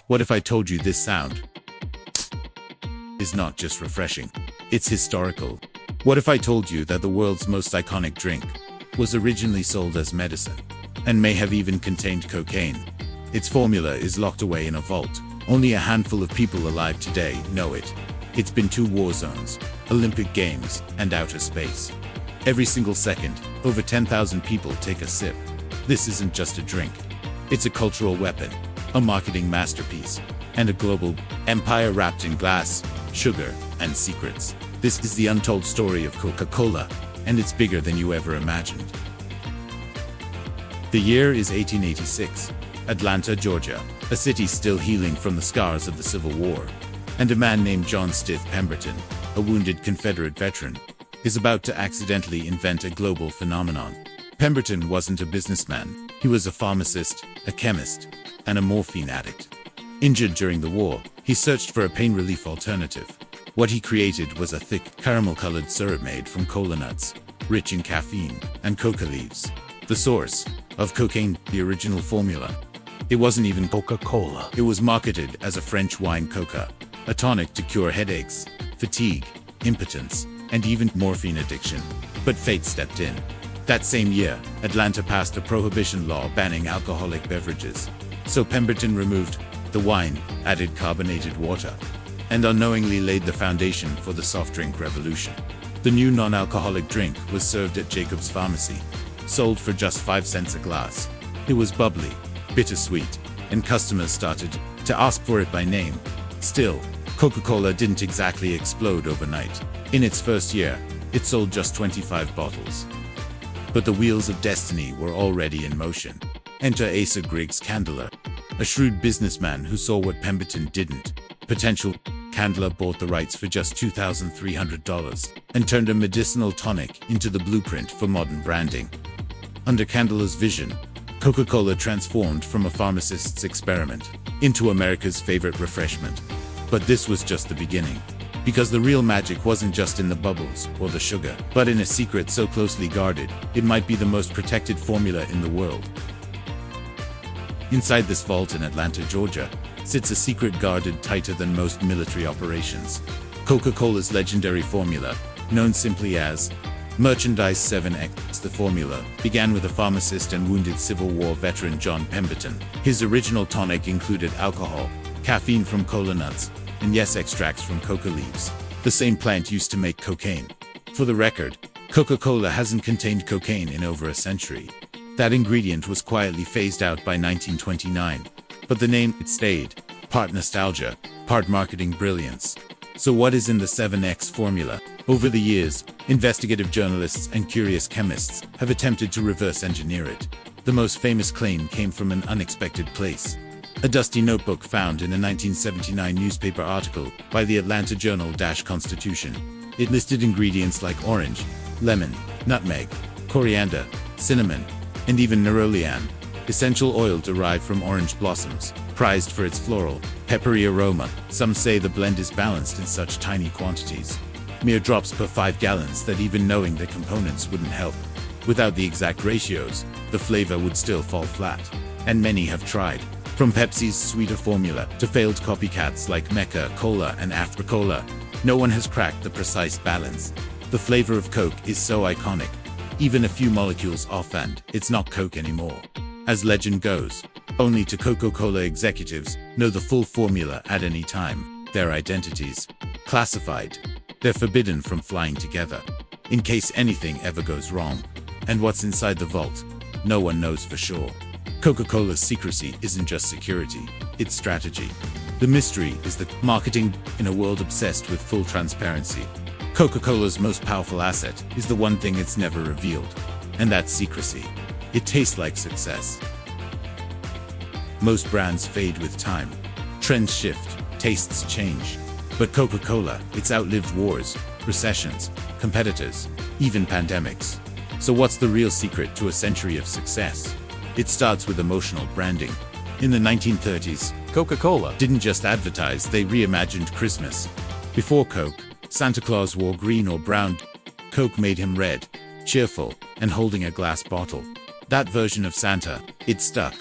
What if I told you this sound is not just refreshing, it's historical? What if I told you that the world's most iconic drink was originally sold as medicine and may have even contained cocaine? Its formula is locked away in a vault. Only a handful of people alive today know it. It's been 2 war zones, Olympic Games, and outer space. Every single second, over 10,000 people take a sip. This isn't just a drink. It's a cultural weapon, a marketing masterpiece, and a global empire wrapped in glass, sugar, and secrets. This is the untold story of Coca-Cola, and it's bigger than you ever imagined. The year is 1886. Atlanta, Georgia, a city still healing from the scars of the Civil War. And a man named John Stith Pemberton, a wounded Confederate veteran, is about to accidentally invent a global phenomenon. Pemberton wasn't a businessman. He was a pharmacist, a chemist, and a morphine addict. Injured during the war, he searched for a pain relief alternative. What he created was a thick, caramel-colored syrup made from cola nuts, rich in caffeine, and coca leaves. The source of cocaine, the original formula. It wasn't even Coca-Cola. It was marketed as a French wine coca, a tonic to cure headaches, fatigue, impotence, and even morphine addiction. But fate stepped in. That same year, Atlanta passed a prohibition law banning alcoholic beverages. So Pemberton removed the wine, added carbonated water, and unknowingly laid the foundation for the soft drink revolution. The new non-alcoholic drink was served at Jacob's Pharmacy, sold for just 5 cents a glass. It was bubbly, bittersweet, and customers started to ask for it by name. Still, Coca-Cola didn't exactly explode overnight. In its first year, it sold just 25 bottles. But the wheels of destiny were already in motion. Enter Asa Griggs Candler, a shrewd businessman who saw what Pemberton didn't. Potential. Candler bought the rights for just $2,300 and turned a medicinal tonic into the blueprint for modern branding. Under Candler's vision, Coca-Cola transformed from a pharmacist's experiment into America's favorite refreshment. But this was just the beginning. Because the real magic wasn't just in the bubbles or the sugar, but in a secret so closely guarded, it might be the most protected formula in the world. Inside this vault in Atlanta, Georgia, sits a secret guarded tighter than most military operations. Coca-Cola's legendary formula, known simply as Merchandise 7X. The formula began with a pharmacist and wounded Civil War veteran John Pemberton. His original tonic included alcohol, caffeine from cola nuts, and yes, extracts from coca leaves, the same plant used to make cocaine. For the record, Coca-Cola hasn't contained cocaine in over a century. That ingredient was quietly phased out by 1929, but the name, it stayed, part nostalgia, part marketing brilliance. So what is in the 7X formula? Over the years, investigative journalists and curious chemists have attempted to reverse engineer it. The most famous claim came from an unexpected place. A dusty notebook found in a 1979 newspaper article by the Atlanta Journal-Constitution. It listed ingredients like orange, lemon, nutmeg, coriander, cinnamon, and even nerolian, essential oil derived from orange blossoms, prized for its floral, peppery aroma. Some say the blend is balanced in such tiny quantities, mere drops per 5 gallons, that even knowing the components wouldn't help. Without the exact ratios, the flavor would still fall flat. And many have tried. From Pepsi's sweeter formula to failed copycats like Mecca Cola and Afri-Cola, no one has cracked the precise balance. The flavor of Coke is so iconic. Even a few molecules off and it's not Coke anymore. As legend goes, only to Coca-Cola executives know the full formula at any time. Their identities classified. They're forbidden from flying together, in case anything ever goes wrong. And what's inside the vault? No one knows for sure. Coca-Cola's secrecy isn't just security, it's strategy. The mystery is the marketing in a world obsessed with full transparency. Coca-Cola's most powerful asset is the one thing it's never revealed, and that's secrecy. It tastes like success. Most brands fade with time. Trends shift, tastes change. But Coca-Cola, it's outlived wars, recessions, competitors, even pandemics. So what's the real secret to a century of success? It starts with emotional branding. In the 1930s, Coca-Cola didn't just advertise, they reimagined Christmas. Before Coke, Santa Claus wore green or brown. Coke made him red, cheerful, and holding a glass bottle. That version of Santa, it stuck.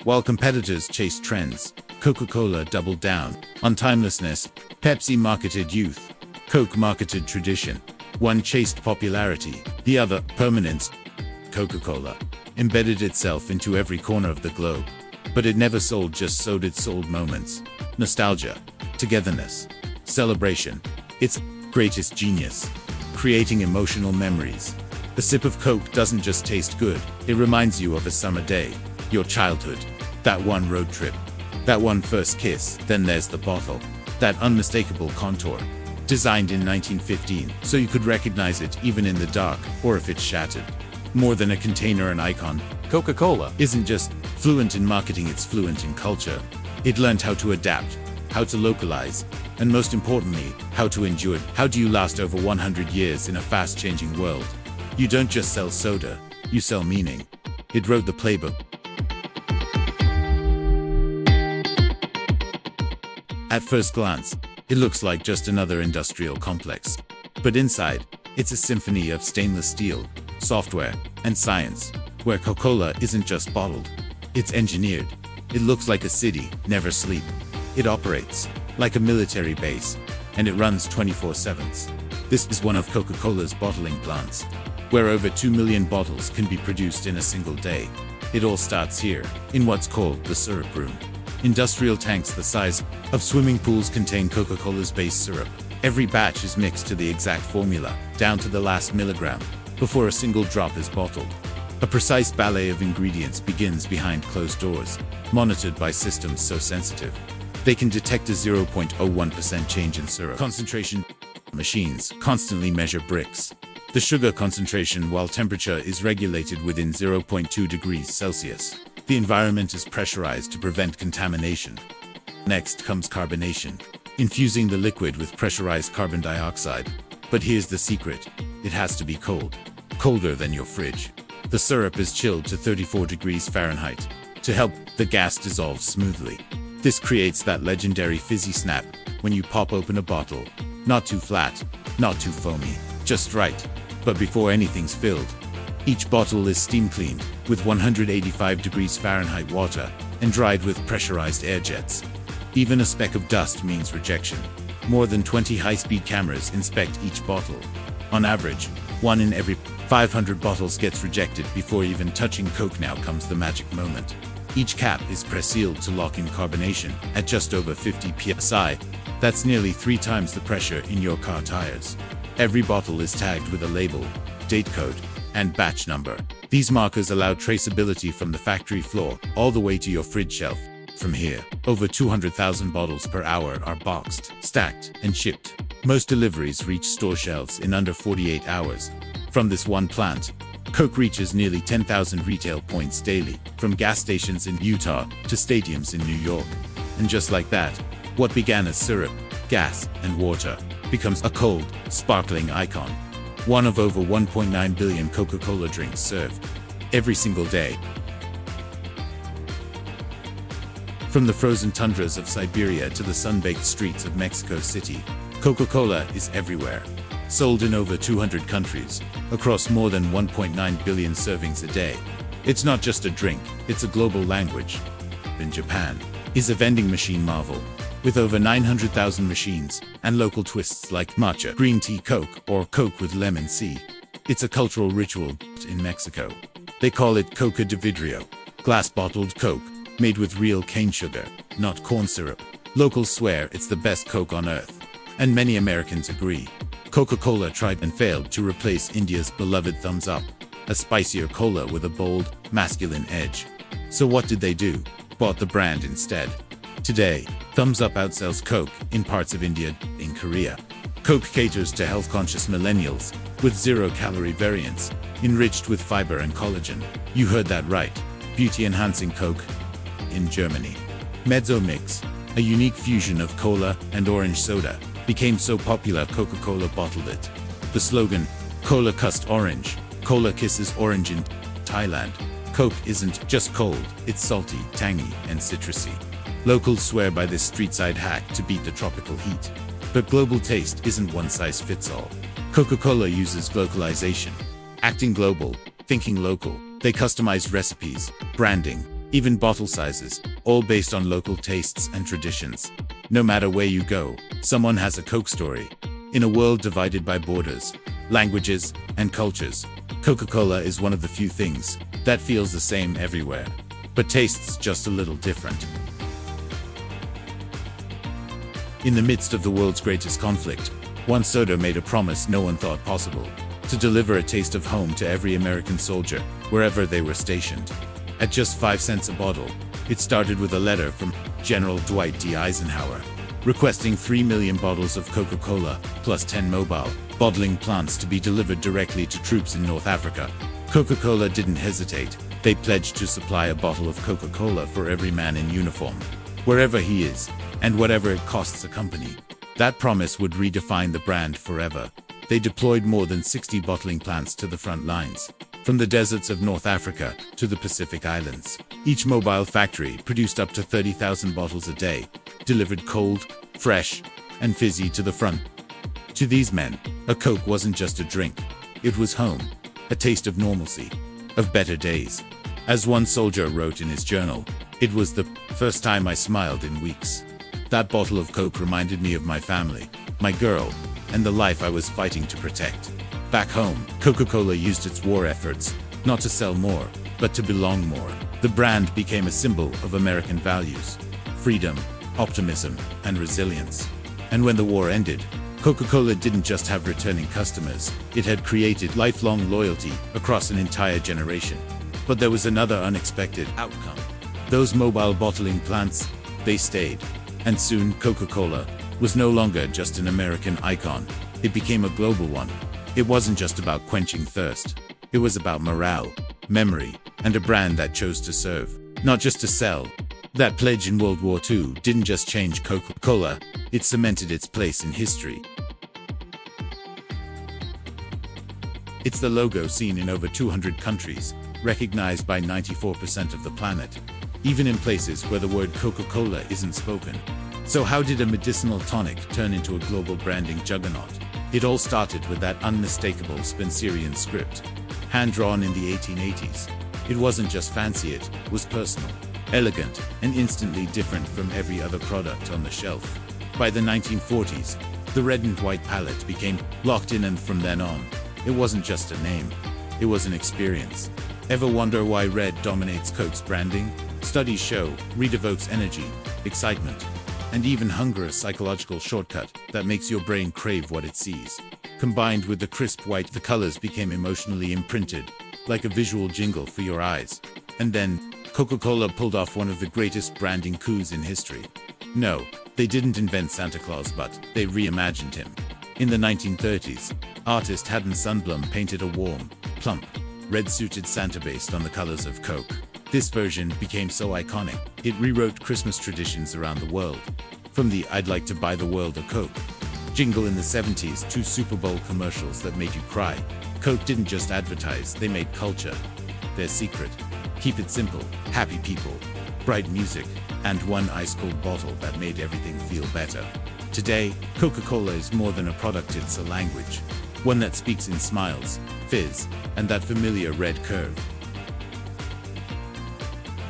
While competitors chased trends, Coca-Cola doubled down on timelessness. Pepsi marketed youth. Coke marketed tradition. One chased popularity, the other permanence. Coca-Cola embedded itself into every corner of the globe. But it never sold just sold, it sold moments. Nostalgia, togetherness, celebration. Its greatest genius, creating emotional memories. A sip of Coke doesn't just taste good, it reminds you of a summer day, your childhood, that one road trip, that one first kiss. Then there's the bottle, that unmistakable contour. Designed in 1915, so you could recognize it even in the dark, or if it's shattered. More than a container, an icon, Coca-Cola isn't just fluent in marketing, it's fluent in culture. It learned how to adapt, how to localize, and most importantly, how to endure. How do you last over 100 years in a fast-changing world? You don't just sell soda, you sell meaning. It wrote the playbook. At first glance, it looks like just another industrial complex. But inside, it's a symphony of stainless steel, software, and science, where Coca-Cola isn't just bottled, it's engineered. It looks like a city, never sleep. It operates like a military base, and it runs 24/7. This is one of Coca-Cola's bottling plants, where over 2 million bottles can be produced in a single day. It all starts here, in what's called the syrup room. Industrial tanks the size of swimming pools contain Coca-Cola's base syrup. Every batch is mixed to the exact formula, down to the last milligram, before a single drop is bottled. A precise ballet of ingredients begins behind closed doors, monitored by systems so sensitive they can detect a 0.01% change in syrup concentration. Machines constantly measure bricks. The sugar concentration, while temperature is regulated within 0.2 degrees Celsius. The environment is pressurized to prevent contamination. Next comes carbonation, infusing the liquid with pressurized carbon dioxide. But here's the secret, it has to be cold. Colder than your fridge. The syrup is chilled to 34 degrees Fahrenheit to help the gas dissolve smoothly. This creates that legendary fizzy snap when you pop open a bottle. Not too flat, not too foamy, just right. But before anything's filled, each bottle is steam cleaned with 185 degrees Fahrenheit water and dried with pressurized air jets. Even a speck of dust means rejection. More than 20 high-speed cameras inspect each bottle. On average, 1 in every 500 bottles gets rejected before even touching Coke. Now comes the magic moment. Each cap is press-sealed to lock in carbonation at just over 50 psi. That's nearly 3 times the pressure in your car tires. Every bottle is tagged with a label, date code, and batch number. These markers allow traceability from the factory floor all the way to your fridge shelf. From here, over 200,000 bottles per hour are boxed, stacked, and shipped. Most deliveries reach store shelves in under 48 hours. From this one plant, Coke reaches nearly 10,000 retail points daily, from gas stations in Utah to stadiums in New York. And just like that, what began as syrup, gas, and water becomes a cold, sparkling icon. One of over 1.9 billion Coca-Cola drinks served every single day. From the frozen tundras of Siberia to the sun-baked streets of Mexico City, Coca-Cola is everywhere. Sold in over 200 countries, across more than 1.9 billion servings a day. It's not just a drink, it's a global language. In Japan, is a vending machine marvel, with over 900,000 machines, and local twists like matcha green tea Coke or Coke with lemon C. It's a cultural ritual in Mexico. They call it Coca de Vidrio, glass-bottled Coke, made with real cane sugar, not corn syrup. Locals swear it's the best Coke on earth, and many Americans agree. Coca-Cola tried and failed to replace India's beloved Thumbs Up, a spicier cola with a bold, masculine edge. So what did they do? Bought the brand instead. Today, Thumbs Up outsells Coke in parts of India, in Korea. Coke caters to health-conscious millennials, with zero-calorie variants, enriched with fiber and collagen. You heard that right. Beauty-enhancing Coke. In Germany, Mezzo Mix, a unique fusion of cola and orange soda, became so popular Coca-Cola bottled it. The slogan, Cola Kust Orange, Cola Kisses Orange. In Thailand, Coke isn't just cold, it's salty, tangy, and citrusy. Locals swear by this street-side hack to beat the tropical heat. But global taste isn't one size fits all. Coca-Cola uses localization. Acting global, thinking local, they customize recipes, branding, even bottle sizes, all based on local tastes and traditions. No matter where you go, someone has a Coke story. In a world divided by borders, languages, and cultures, Coca-Cola is one of the few things that feels the same everywhere, but tastes just a little different. In the midst of the world's greatest conflict, one soda made a promise no one thought possible: to deliver a taste of home to every American soldier, wherever they were stationed. At just 5 cents a bottle, it started with a letter from General Dwight D. Eisenhower, requesting 3 million bottles of Coca-Cola, plus 10 mobile bottling plants to be delivered directly to troops in North Africa. Coca-Cola didn't hesitate. They pledged to supply a bottle of Coca-Cola for every man in uniform, wherever he is, and whatever it costs a company. That promise would redefine the brand forever. They deployed more than 60 bottling plants to the front lines, from the deserts of North Africa to the Pacific Islands. Each mobile factory produced up to 30,000 bottles a day, delivered cold, fresh, and fizzy to the front. To these men, a Coke wasn't just a drink. It was home, a taste of normalcy, of better days. As one soldier wrote in his journal, "It was the first time I smiled in weeks." That bottle of Coke reminded me of my family, my girl, and the life I was fighting to protect. Back home, Coca-Cola used its war efforts not to sell more, but to belong more. The brand became a symbol of American values: freedom, optimism, and resilience. And when the war ended, Coca-Cola didn't just have returning customers, it had created lifelong loyalty across an entire generation. But there was another unexpected outcome. Those mobile bottling plants, they stayed. And soon, Coca-Cola was no longer just an American icon. It became a global one. It wasn't just about quenching thirst. It was about morale, memory, and a brand that chose to serve, not just to sell. That pledge in World War II didn't just change Coca-Cola, it cemented its place in history. It's the logo seen in over 200 countries, recognized by 94% of the planet, even in places where the word Coca-Cola isn't spoken. So how did a medicinal tonic turn into a global branding juggernaut? It all started with that unmistakable Spencerian script, hand-drawn in the 1880s. It wasn't just fancy, it was personal, elegant, and instantly different from every other product on the shelf. By the 1940s, the red and white palette became locked in, and from then on, it wasn't just a name, it was an experience. Ever wonder why red dominates Coke's branding? Studies show red evokes energy, excitement, and even hunger, a psychological shortcut that makes your brain crave what it sees. Combined with the crisp white, the colors became emotionally imprinted, like a visual jingle for your eyes. And then, Coca-Cola pulled off one of the greatest branding coups in history. No, they didn't invent Santa Claus, but they reimagined him. In the 1930s, artist Haddon Sundblom painted a warm, plump, red-suited Santa based on the colors of Coke. This version became so iconic, it rewrote Christmas traditions around the world. From the "I'd like to buy the world a Coke" jingle in the 70s to Super Bowl commercials that made you cry, Coke didn't just advertise, they made culture. Their secret: keep it simple, happy people, bright music, and one ice-cold bottle that made everything feel better. Today, Coca-Cola is more than a product, it's a language. One that speaks in smiles, fizz, and that familiar red curve.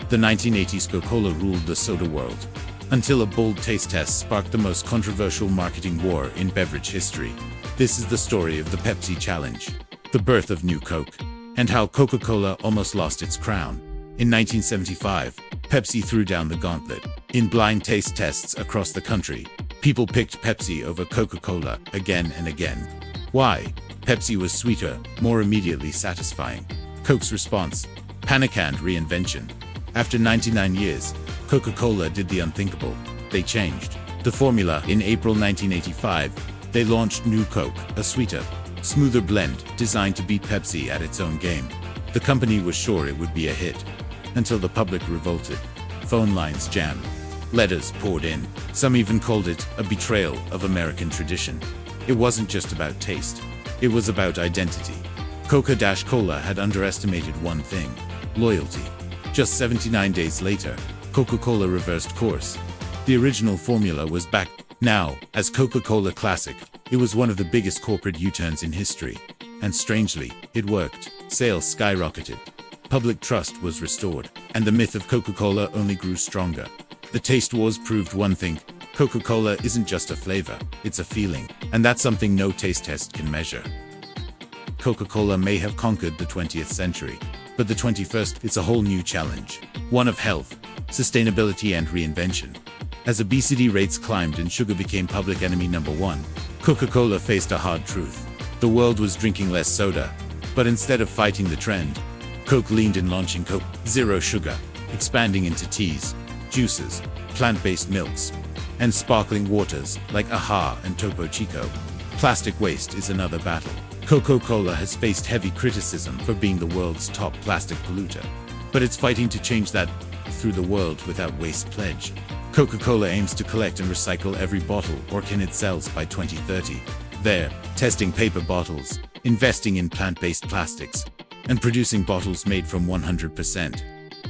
The 1980s Coca-Cola ruled the soda world, until a bold taste test sparked the most controversial marketing war in beverage history. This is the story of the Pepsi Challenge, the birth of New Coke, and how Coca-Cola almost lost its crown. In 1975, Pepsi threw down the gauntlet. In blind taste tests across the country, people picked Pepsi over Coca-Cola again and again. Why? Pepsi was sweeter, more immediately satisfying. Coke's response: panic and reinvention. After 99 years, Coca-Cola did the unthinkable. They changed the formula. In April 1985, they launched New Coke, a sweeter, smoother blend designed to beat Pepsi at its own game. The company was sure it would be a hit, until the public revolted. Phone lines jammed, letters poured in. Some even called it a betrayal of American tradition. It wasn't just about taste, it was about identity. Coca-Cola had underestimated one thing: loyalty. Just 79 days later, Coca-Cola reversed course. The original formula was back. Now, as Coca-Cola Classic, it was one of the biggest corporate U-turns in history. And strangely, it worked. Sales skyrocketed. Public trust was restored. and the myth of Coca-Cola only grew stronger. The taste wars proved one thing: Coca-Cola isn't just a flavor, it's a feeling, and that's something no taste test can measure. Coca-Cola may have conquered the 20th century, but the 21st is a whole new challenge, one of health, sustainability, and reinvention. As obesity rates climbed and sugar became public enemy number one, Coca-Cola faced a hard truth. The world was drinking less soda, but instead of fighting the trend, Coke leaned in, launching Coke Zero Sugar, expanding into teas, juices, plant-based milks, and sparkling waters like AHA and Topo Chico. Plastic waste is another battle. Coca-Cola has faced heavy criticism for being the world's top plastic polluter, but it's fighting to change that through the World Without Waste pledge. Coca-Cola aims to collect and recycle every bottle or can it sells by 2030. They're testing paper bottles, investing in plant-based plastics, and producing bottles made from 100%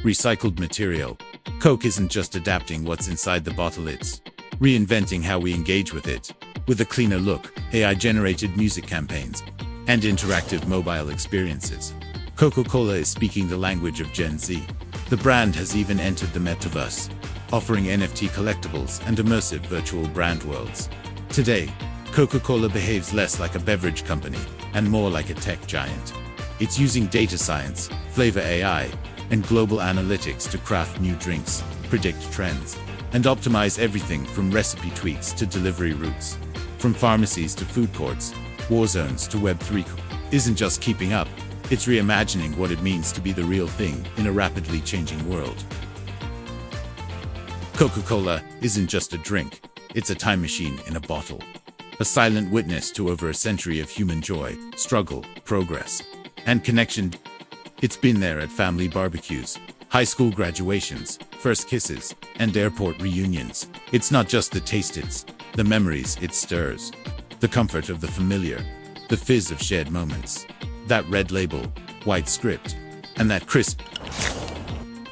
recycled material. Coke isn't just adapting what's inside the bottle, it's reinventing how we engage with it. With a cleaner look, AI-generated music campaigns, and interactive mobile experiences, Coca-Cola is speaking the language of Gen Z. The brand has even entered the metaverse, offering NFT collectibles and immersive virtual brand worlds. Today, Coca-Cola behaves less like a beverage company and more like a tech giant. It's using data science, flavor AI, and global analytics to craft new drinks, predict trends, and optimize everything from recipe tweaks to delivery routes. From pharmacies to food courts, war zones to Web3, isn't just keeping up, it's reimagining what it means to be the real thing in a rapidly changing world. Coca-Cola isn't just a drink, it's a time machine in a bottle. A silent witness to over a century of human joy, struggle, progress, and connection. It's been there at family barbecues, high school graduations, first kisses, and airport reunions. It's not just the taste, it's the memories it stirs, the comfort of the familiar, the fizz of shared moments, that red label, white script, and that crisp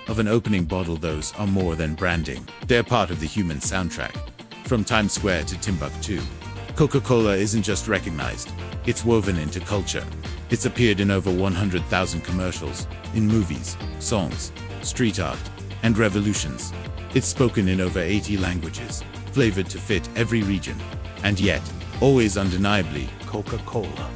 of an opening bottle. Those are more than branding. They're part of the human soundtrack. From Times Square to Timbuktu, Coca-Cola isn't just recognized, it's woven into culture. It's appeared in over 100,000 commercials, in movies, songs, street art, and revolutions. It's spoken in over 80 languages, flavored to fit every region, and yet, always undeniably, Coca-Cola.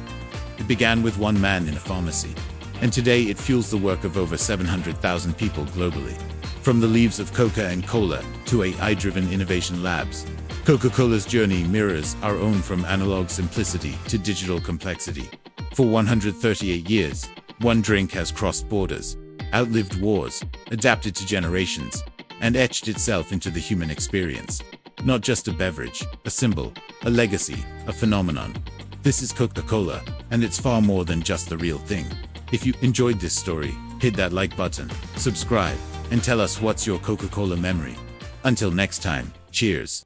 It began with one man in a pharmacy, and today it fuels the work of over 700,000 people globally. From the leaves of Coca and Cola to AI-driven innovation labs, Coca-Cola's journey mirrors our own, from analog simplicity to digital complexity. For 138 years, one drink has crossed borders, outlived wars, adapted to generations, and etched itself into the human experience. Not just a beverage, a symbol, a legacy, a phenomenon. This is Coca-Cola, and it's far more than just the real thing. If you enjoyed this story, hit that like button, subscribe, and tell us what's your Coca-Cola memory. Until next time, cheers.